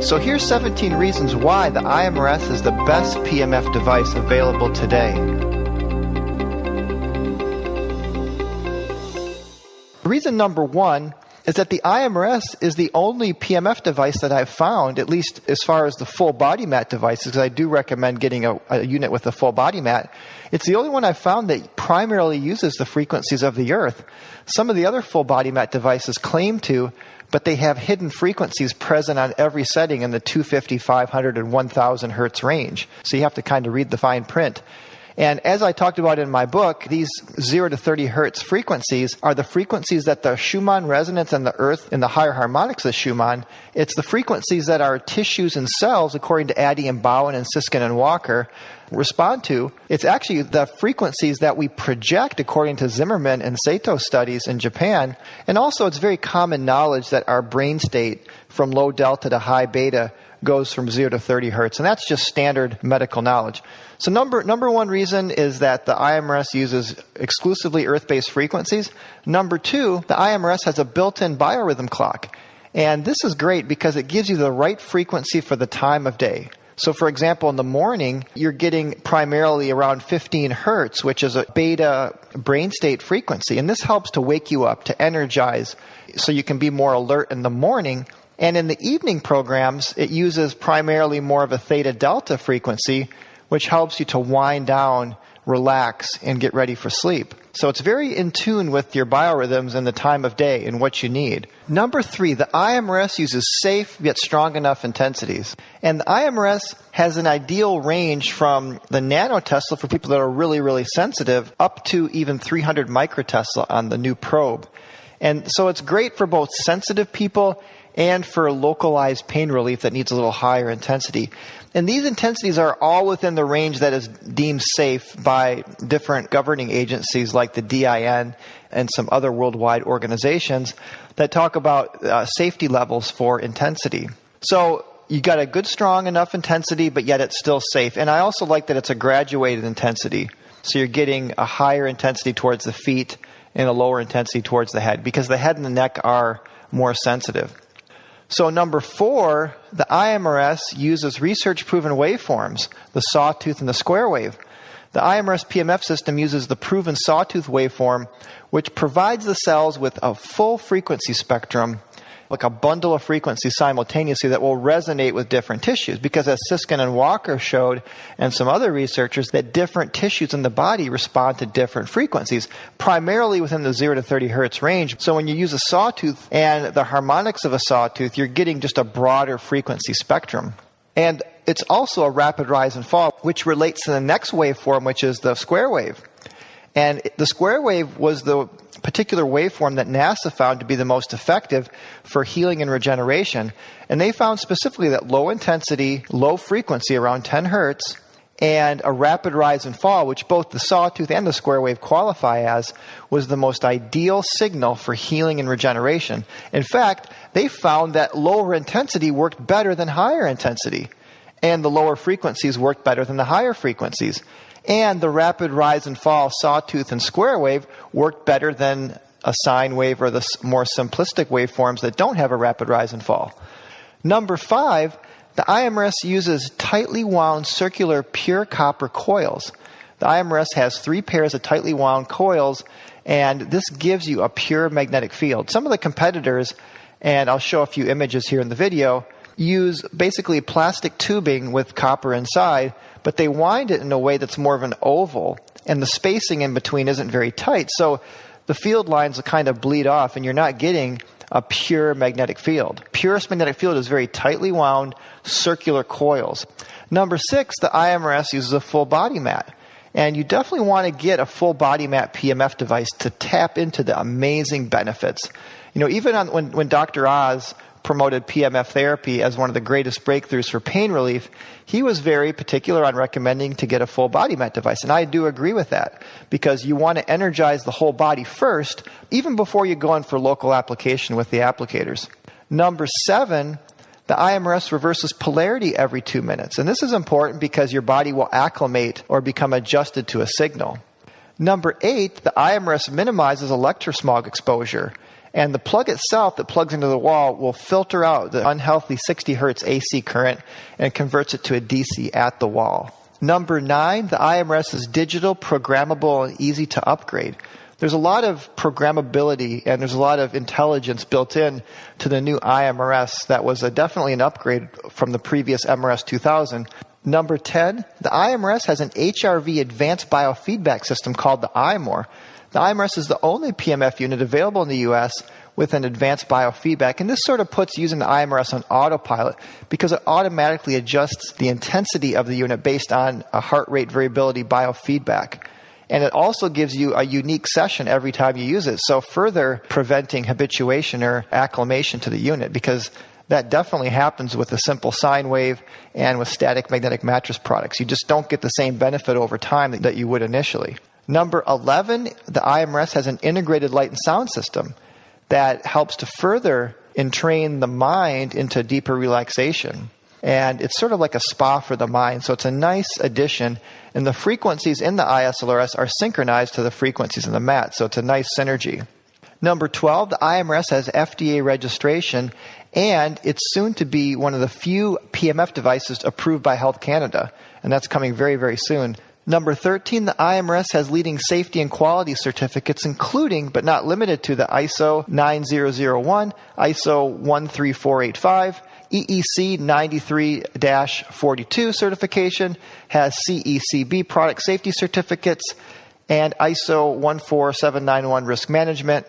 So here's 17 reasons why the IMRS is the best PMF device available today. Reason number one is that the IMRS is the only PMF device that I've found, at least as far as the full body mat devices, because I do recommend getting a unit with a full body mat. It's the only one I've found that primarily uses the frequencies of the earth. Some of the other full body mat devices claim to, but they have hidden frequencies present on every setting in the 250, 500, and 1000 hertz range. So you have to kind of read the fine print. And as I talked about in my book, these 0 to 30 hertz frequencies are the frequencies that the Schumann resonance and the earth in the higher harmonics of Schumann, it's the frequencies that our tissues and cells, according to Addy and Bowen and Siskin and Walker, respond to. It's actually the frequencies that we project according to Zimmerman and Sato studies in Japan. And also it's very common knowledge that our brain state from low delta to high beta goes from 0 to 30 hertz. And that's just standard medical knowledge. So number one reason is that the IMRS uses exclusively earth-based frequencies. Number two, the IMRS has a built-in biorhythm clock. And this is great because it gives you the right frequency for the time of day. So for example, in the morning, you're getting primarily around 15 hertz, which is a beta brain state frequency. And this helps to wake you up, to energize, so you can be more alert in the morning. And in the evening programs, it uses primarily more of a theta delta frequency, which helps you to wind down, relax, and get ready for sleep. So it's very in tune with your biorhythms and the time of day and what you need. Number three, the IMRS uses safe yet strong enough intensities. And the IMRS has an ideal range from the nanotesla for people that are really, really sensitive up to even 300 microtesla on the new probe. And so it's great for both sensitive people and for localized pain relief that needs a little higher intensity. And these intensities are all within the range that is deemed safe by different governing agencies like the DIN and some other worldwide organizations that talk about safety levels for intensity. So you got a good, strong enough intensity, but yet it's still safe. And I also like that it's a graduated intensity. So you're getting a higher intensity towards the feet and a lower intensity towards the head, because the head and the neck are more sensitive. So number four, the IMRS uses research-proven waveforms, the sawtooth and the square wave. The IMRS PMF system uses the proven sawtooth waveform, which provides the cells with a full frequency spectrum, like a bundle of frequencies simultaneously that will resonate with different tissues. Because as Siskin and Walker showed, and some other researchers, that different tissues in the body respond to different frequencies, primarily within the 0 to 30 hertz range. So when you use a sawtooth and the harmonics of a sawtooth, you're getting just a broader frequency spectrum. And it's also a rapid rise and fall, which relates to the next waveform, which is the square wave. And the square wave was the particular waveform that NASA found to be the most effective for healing and regeneration. And they found specifically that low intensity, low frequency, around 10 hertz, and a rapid rise and fall, which both the sawtooth and the square wave qualify as, was the most ideal signal for healing and regeneration. In fact, they found that lower intensity worked better than higher intensity, and the lower frequencies worked better than the higher frequencies. And the rapid rise and fall sawtooth and square wave worked better than a sine wave or the more simplistic waveforms that don't have a rapid rise and fall. Number five, the IMRS uses tightly wound circular pure copper coils. The IMRS has 3 pairs of tightly wound coils, and this gives you a pure magnetic field. Some of the competitors, and I'll show a few images here in the video, use basically plastic tubing with copper inside, but they wind it in a way that's more of an oval, and the spacing in between isn't very tight. So the field lines will kind of bleed off, and you're not getting a pure magnetic field. Purest magnetic field is very tightly wound circular coils. Number 6, the IMRS uses a full body mat. And you definitely want to get a full body mat PMF device to tap into the amazing benefits. You know, even when Dr. Oz promoted PMF therapy as one of the greatest breakthroughs for pain relief, he was very particular on recommending to get a full body mat device. And I do agree with that, because you want to energize the whole body first, even before you go in for local application with the applicators. Number 7, the IMRS reverses polarity every 2 minutes. And this is important because your body will acclimate or become adjusted to a signal. Number 8, the IMRS minimizes electrosmog exposure. And the plug itself that plugs into the wall will filter out the unhealthy 60 hertz AC current and converts it to a DC at the wall. Number 9, the IMRS is digital, programmable, and easy to upgrade. There's a lot of programmability and there's a lot of intelligence built in to the new IMRS that was definitely an upgrade from the previous MRS 2000. Number 10, the IMRS has an HRV advanced biofeedback system called the iMORE. The IMRS is the only PMF unit available in the U.S. with an advanced biofeedback, and this sort of puts using the IMRS on autopilot because it automatically adjusts the intensity of the unit based on a heart rate variability biofeedback. And it also gives you a unique session every time you use it, so further preventing habituation or acclimation to the unit, because that definitely happens with a simple sine wave and with static magnetic mattress products. You just don't get the same benefit over time that you would initially. Number 11, the IMRS has an integrated light and sound system that helps to further entrain the mind into deeper relaxation. And it's sort of like a spa for the mind, so it's a nice addition. And the frequencies in the ISLRS are synchronized to the frequencies in the mat, so it's a nice synergy. Number 12, the IMRS has FDA registration, and it's soon to be one of the few PMF devices approved by Health Canada, and that's coming very, very soon. Number 13, the IMRS has leading safety and quality certificates, including, but not limited to, the ISO 9001, ISO 13485, EEC 93-42 certification, has CECB product safety certificates, and ISO 14791 risk management,